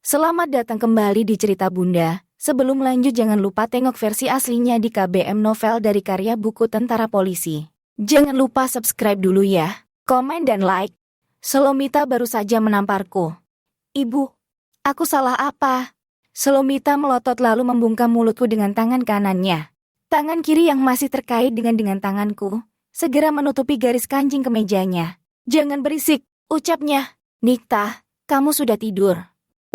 Selamat datang kembali di cerita Bunda. Sebelum lanjut jangan lupa tengok versi aslinya di KBM Novel dari karya buku Tentara Polisi. Jangan lupa subscribe dulu ya, komen dan like. Selomita baru saja menamparku. Ibu, aku salah apa? Selomita melotot lalu membungkam mulutku dengan tangan kanannya. Tangan kiri yang masih terkait dengan tanganku segera menutupi garis kancing kemejanya. Jangan berisik, ucapnya. Nikta, kamu sudah tidur.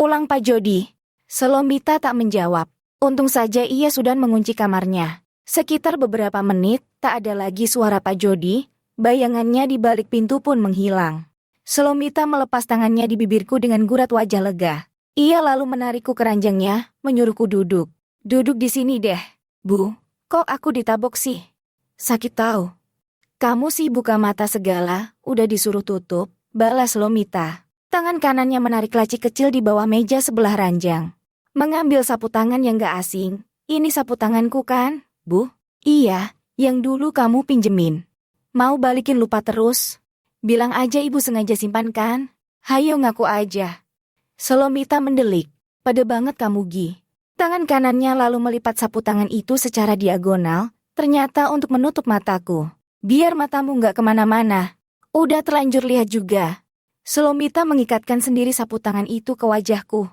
Ulang Pak Jody. Selomita tak menjawab. Untung saja ia sudah mengunci kamarnya. Sekitar beberapa menit, tak ada lagi suara Pak Jody. Bayangannya di balik pintu pun menghilang. Selomita melepas tangannya di bibirku dengan gurat wajah lega. Ia lalu menarikku ke ranjangnya, menyuruhku duduk. Duduk di sini deh. Bu, kok aku ditabok sih? Sakit tahu. Kamu sih buka mata segala, udah disuruh tutup, balas Selomita. Tangan kanannya menarik laci kecil di bawah meja sebelah ranjang. Mengambil sapu tangan yang gak asing. Ini sapu tanganku kan, Bu? Iya, yang dulu kamu pinjemin. Mau balikin lupa terus? Bilang aja ibu sengaja simpan kan? Hayo ngaku aja. Selomita mendelik. Pada banget kamu Gi. Tangan kanannya lalu melipat sapu tangan itu secara diagonal, ternyata untuk menutup mataku. Biar matamu gak kemana-mana. Udah terlanjur lihat juga. Selomita mengikatkan sendiri sapu tangan itu ke wajahku.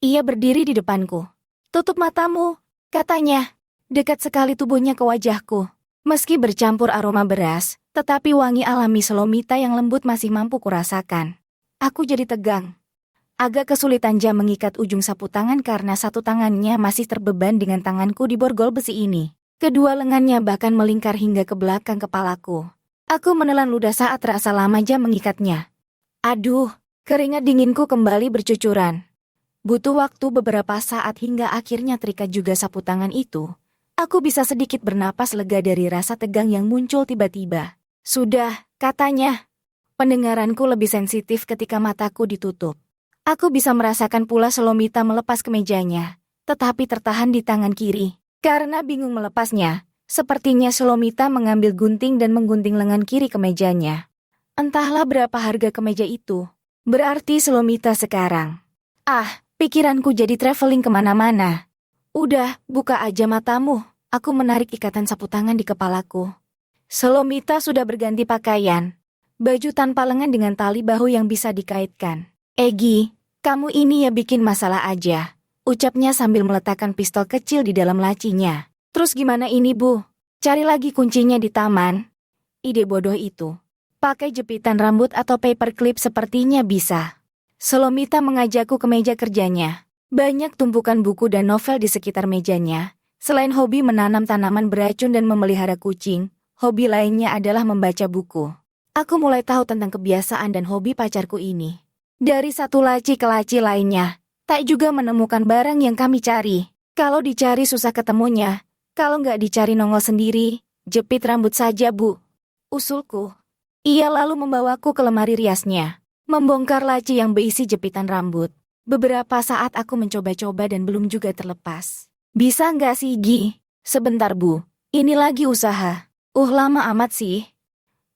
Ia berdiri di depanku. Tutup matamu, katanya. Dekat sekali tubuhnya ke wajahku. Meski bercampur aroma beras, tetapi wangi alami Selomita yang lembut masih mampu kurasakan. Aku jadi tegang. Agak kesulitan jam mengikat ujung sapu tangan karena satu tangannya masih terbeban dengan tanganku di borgol besi ini. Kedua lengannya bahkan melingkar hingga ke belakang kepalaku. Aku menelan ludah saat terasa lama jam mengikatnya. Aduh, keringat dinginku kembali bercucuran. Butuh waktu beberapa saat hingga akhirnya terikat juga sapu tangan itu. Aku bisa sedikit bernapas lega dari rasa tegang yang muncul tiba-tiba. Sudah, katanya. Pendengaranku lebih sensitif ketika mataku ditutup. Aku bisa merasakan pula Selomita melepas kemejanya, tetapi tertahan di tangan kiri. Karena bingung melepasnya, sepertinya Selomita mengambil gunting dan menggunting lengan kiri kemejanya. Entahlah berapa harga kemeja itu. Berarti Selomita sekarang. Pikiranku jadi traveling kemana-mana. Udah, buka aja matamu. Aku menarik ikatan sapu tangan di kepalaku. Selomita sudah berganti pakaian. Baju tanpa lengan dengan tali bahu yang bisa dikaitkan. Egi, kamu ini ya bikin masalah aja. Ucapnya sambil meletakkan pistol kecil di dalam lacinya. Terus gimana ini Bu? Cari lagi kuncinya di taman. Ide bodoh itu. Pakai jepitan rambut atau paperclip sepertinya bisa. Selomita mengajakku ke meja kerjanya. Banyak tumpukan buku dan novel di sekitar mejanya. Selain hobi menanam tanaman beracun dan memelihara kucing, hobi lainnya adalah membaca buku. Aku mulai tahu tentang kebiasaan dan hobi pacarku ini. Dari satu laci ke laci lainnya, tak juga menemukan barang yang kami cari. Kalau dicari susah ketemunya, kalau nggak dicari nongol sendiri, jepit rambut saja Bu. Usulku. Ia lalu membawaku ke lemari riasnya, membongkar laci yang berisi jepitan rambut. Beberapa saat aku mencoba-coba dan belum juga terlepas. Bisa nggak sih Gi? Sebentar Bu, ini lagi usaha. Lama amat sih.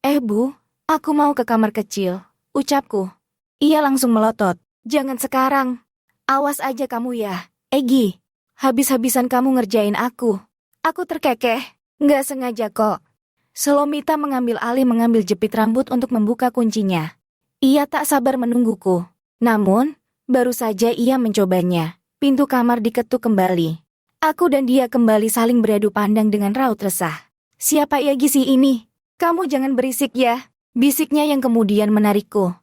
Bu, aku mau ke kamar kecil, ucapku. Ia langsung melotot. Jangan sekarang. Awas aja kamu ya, Gi. Habis-habisan kamu ngerjain aku. Aku terkekeh, nggak sengaja kok. Selomita mengambil alih mengambil jepit rambut untuk membuka kuncinya. Ia tak sabar menungguku. Namun, baru saja ia mencobanya. Pintu kamar diketuk kembali. Aku dan dia kembali saling beradu pandang dengan raut resah. Siapa Egi sih ini? Kamu jangan berisik ya, bisiknya yang kemudian menarikku.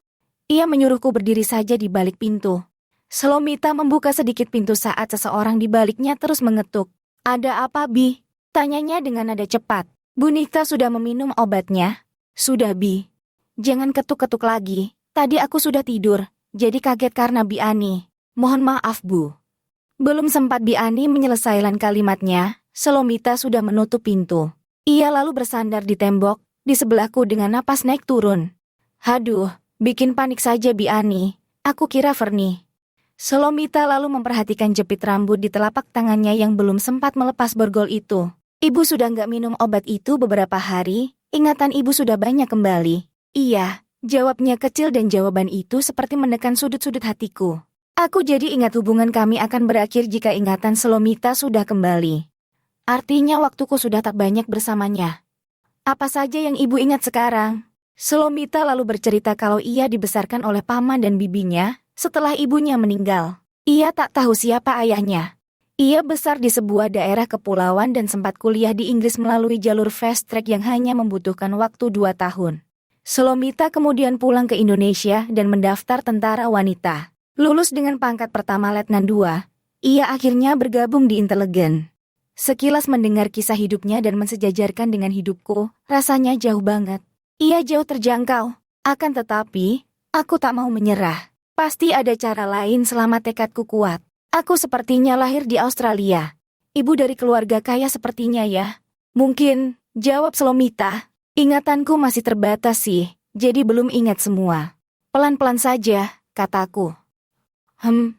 Ia menyuruhku berdiri saja di balik pintu. Selomita membuka sedikit pintu saat seseorang di baliknya terus mengetuk. Ada apa Bi? Tanyanya dengan nada cepat. Bu Nikta sudah meminum obatnya? Sudah Bi. Jangan ketuk-ketuk lagi. Tadi aku sudah tidur, jadi kaget karena Bi Ani. Mohon maaf Bu. Belum sempat Bi Ani menyelesaikan kalimatnya, Selomita sudah menutup pintu. Ia lalu bersandar di tembok, di sebelahku dengan napas naik turun. Haduh, bikin panik saja Bi Ani. Aku kira Fernie. Selomita lalu memperhatikan jepit rambut di telapak tangannya yang belum sempat melepas borgol itu. Ibu sudah nggak minum obat itu beberapa hari, ingatan ibu sudah banyak kembali. Iya, jawabnya kecil dan jawaban itu seperti menekan sudut-sudut hatiku. Aku jadi ingat hubungan kami akan berakhir jika ingatan Slomita sudah kembali. Artinya waktuku sudah tak banyak bersamanya. Apa saja yang ibu ingat sekarang? Slomita lalu bercerita kalau ia dibesarkan oleh paman dan bibinya setelah ibunya meninggal. Ia tak tahu siapa ayahnya. Ia besar di sebuah daerah kepulauan dan sempat kuliah di Inggris melalui jalur fast track yang hanya membutuhkan waktu 2 tahun. Slomita kemudian pulang ke Indonesia dan mendaftar tentara wanita. Lulus dengan pangkat pertama Letnan 2, ia akhirnya bergabung di inteligen. Sekilas mendengar kisah hidupnya dan mensejajarkan dengan hidupku, rasanya jauh banget. Ia jauh terjangkau, akan tetapi, aku tak mau menyerah. Pasti ada cara lain selama tekadku kuat. Aku sepertinya lahir di Australia. Ibu dari keluarga kaya sepertinya ya. Mungkin, jawab Slomita. Ingatanku masih terbatas sih, jadi belum ingat semua. Pelan-pelan saja, kataku.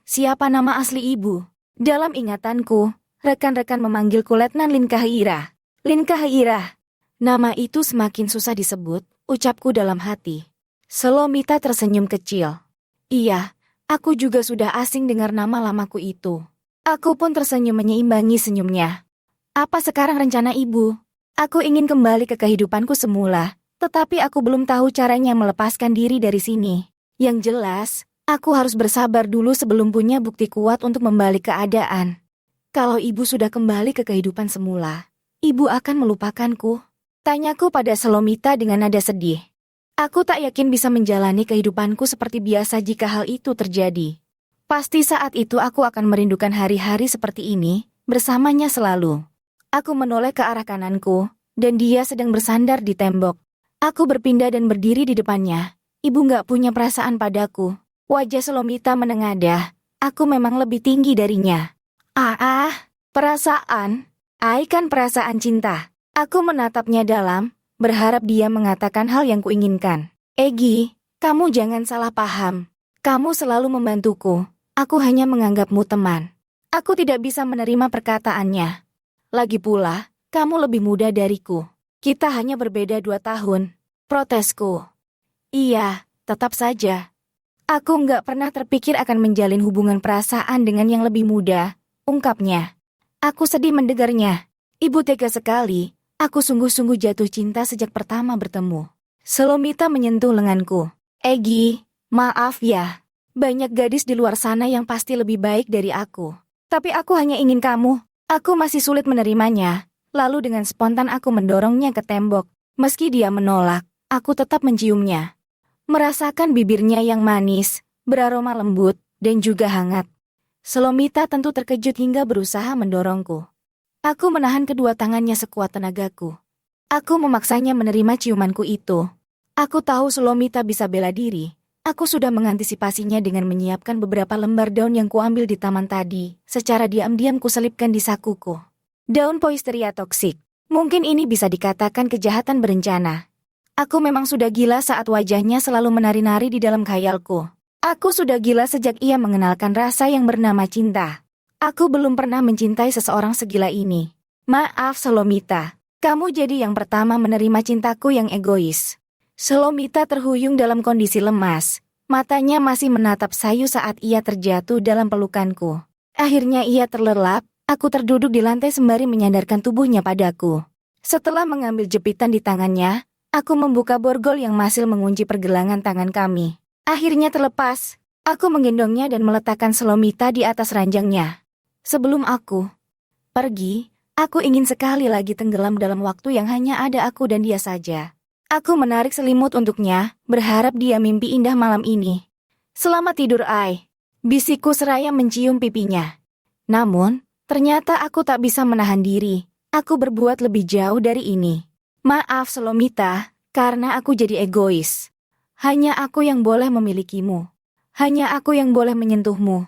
Siapa nama asli ibu? Dalam ingatanku, rekan-rekan memanggilku Letnan Lin Kahira. Lin Kahira. Nama itu semakin susah disebut, ucapku dalam hati. Slomita tersenyum kecil. Iya, aku juga sudah asing dengar nama lamaku itu. Aku pun tersenyum menyeimbangi senyumnya. Apa sekarang rencana ibu? Aku ingin kembali ke kehidupanku semula, tetapi aku belum tahu caranya melepaskan diri dari sini. Yang jelas, aku harus bersabar dulu sebelum punya bukti kuat untuk membalik keadaan. Kalau ibu sudah kembali ke kehidupan semula, ibu akan melupakanku? Tanyaku pada Slomita dengan nada sedih. Aku tak yakin bisa menjalani kehidupanku seperti biasa jika hal itu terjadi. Pasti saat itu aku akan merindukan hari-hari seperti ini, bersamanya selalu. Aku menoleh ke arah kananku, dan dia sedang bersandar di tembok. Aku berpindah dan berdiri di depannya. Ibu gak punya perasaan padaku. Wajah Slomita menengadah. Aku memang lebih tinggi darinya. Perasaan? Kan perasaan cinta. Aku menatapnya dalam, berharap dia mengatakan hal yang kuinginkan. Egi, kamu jangan salah paham. Kamu selalu membantuku. Aku hanya menganggapmu teman. Aku tidak bisa menerima perkataannya. Lagi pula, kamu lebih muda dariku. Kita hanya berbeda 2 tahun. Protesku. Iya, tetap saja. Aku nggak pernah terpikir akan menjalin hubungan perasaan dengan yang lebih muda, ungkapnya. Aku sedih mendengarnya. Ibu tega sekali, aku sungguh-sungguh jatuh cinta sejak pertama bertemu. Slomita menyentuh lenganku. Egi, maaf ya. Banyak gadis di luar sana yang pasti lebih baik dari aku. Tapi aku hanya ingin kamu. Aku masih sulit menerimanya. Lalu dengan spontan aku mendorongnya ke tembok. Meski dia menolak, aku tetap menciumnya. Merasakan bibirnya yang manis, beraroma lembut, dan juga hangat. Slomita tentu terkejut hingga berusaha mendorongku. Aku menahan kedua tangannya sekuat tenagaku. Aku memaksanya menerima ciumanku itu. Aku tahu Slomita bisa bela diri. Aku sudah mengantisipasinya dengan menyiapkan beberapa lembar daun yang kuambil di taman tadi. Secara diam-diam kuselipkan di sakuku. Daun Poisteria toksik. Mungkin ini bisa dikatakan kejahatan berencana. Aku memang sudah gila saat wajahnya selalu menari-nari di dalam khayalku. Aku sudah gila sejak ia mengenalkan rasa yang bernama cinta. Aku belum pernah mencintai seseorang segila ini. Maaf Slomita, kamu jadi yang pertama menerima cintaku yang egois. Slomita terhuyung dalam kondisi lemas. Matanya masih menatap sayu saat ia terjatuh dalam pelukanku. Akhirnya ia terlelap, aku terduduk di lantai sembari menyandarkan tubuhnya padaku. Setelah mengambil jepitan di tangannya, aku membuka borgol yang masih mengunci pergelangan tangan kami. Akhirnya terlepas. Aku menggendongnya dan meletakkan Slomita di atas ranjangnya. Sebelum aku pergi, aku ingin sekali lagi tenggelam dalam waktu yang hanya ada aku dan dia saja. Aku menarik selimut untuknya, berharap dia mimpi indah malam ini. Selamat tidur, Ai. Bisikku seraya mencium pipinya. Namun, ternyata aku tak bisa menahan diri. Aku berbuat lebih jauh dari ini. Maaf Slomita, karena aku jadi egois. Hanya aku yang boleh memilikimu. Hanya aku yang boleh menyentuhmu.